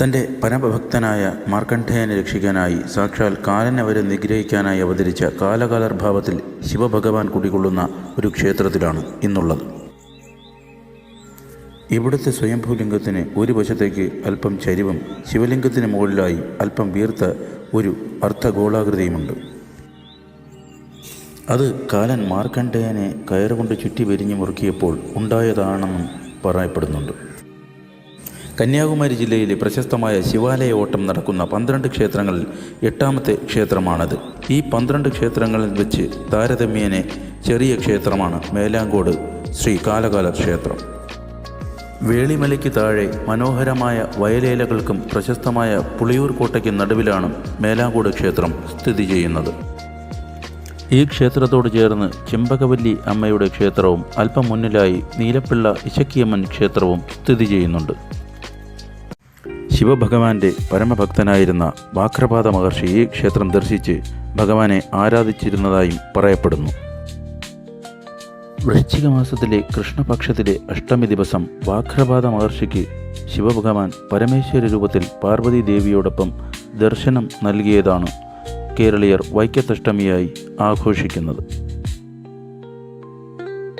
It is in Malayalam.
തൻ്റെ പരമഭക്തനായ മാർക്കണ്ഡേയനെ രക്ഷിക്കാനായി സാക്ഷാൽ കാലനെ വരെ നിഗ്രഹിക്കാനായി അവതരിച്ച കാലകാലർഭാവത്തിൽ ശിവഭഗവാൻ കുടികൊള്ളുന്ന ഒരു ക്ഷേത്രത്തിലാണ് ഇന്നുള്ളത്. ഇവിടുത്തെ സ്വയംഭൂലിംഗത്തിന് ഒരു വശത്തേക്ക് അല്പം ചരിവും ശിവലിംഗത്തിന് മുകളിലായി അല്പം വീർത്ത ഒരു അർദ്ധഗോളാകൃതിയുമുണ്ട്. അത് കാലൻ മാർക്കണ്ഡേയനെ കയറുകൊണ്ട് ചുറ്റി വിരിഞ്ഞു മുറുക്കിയപ്പോൾ ഉണ്ടായതാണെന്നും പറയപ്പെടുന്നുണ്ട്. കന്യാകുമാരി ജില്ലയിലെ പ്രശസ്തമായ ശിവാലയ ഓട്ടം നടക്കുന്ന 12 ക്ഷേത്രങ്ങളിൽ 8ാമത്തെ ക്ഷേത്രമാണത്. ഈ 12 ക്ഷേത്രങ്ങളിൽ വെച്ച് താരതമ്യേന ചെറിയ ക്ഷേത്രമാണ് മേലാങ്കോട് ശ്രീ കാലകാലർ ക്ഷേത്രം. വേളിമലയ്ക്ക് താഴെ മനോഹരമായ വയലേലകൾക്കും പ്രശസ്തമായ പുളിയൂർ കോട്ടയ്ക്കും നടുവിലാണ് മേലാങ്കോട് ക്ഷേത്രം സ്ഥിതി ചെയ്യുന്നത്. ഈ ക്ഷേത്രത്തോട് ചേർന്ന് ചെമ്പകവല്ലി അമ്മയുടെ ക്ഷേത്രവും അല്പം മുന്നിലായി നീലപ്പിള്ള ഇശക്കിയമ്മൻ ക്ഷേത്രവും സ്ഥിതി ചെയ്യുന്നുണ്ട്. ശിവഭഗവാന്റെ പരമഭക്തനായിരുന്ന വാക്രപാത മഹർഷി ഈ ക്ഷേത്രം ദർശിച്ച് ഭഗവാനെ ആരാധിച്ചിരുന്നതായും പറയപ്പെടുന്നു. വൃശ്ചിക മാസത്തിലെ കൃഷ്ണപക്ഷത്തിലെ അഷ്ടമി ദിവസം വാക്രപാത മഹർഷിക്ക് ശിവഭഗവാൻ പരമേശ്വര രൂപത്തിൽ പാർവതി ദേവിയോടൊപ്പം ദർശനം നൽകിയതാണ് കേരളീയർ വൈക്കത്തഷ്ടമിയായി ആഘോഷിക്കുന്നത്.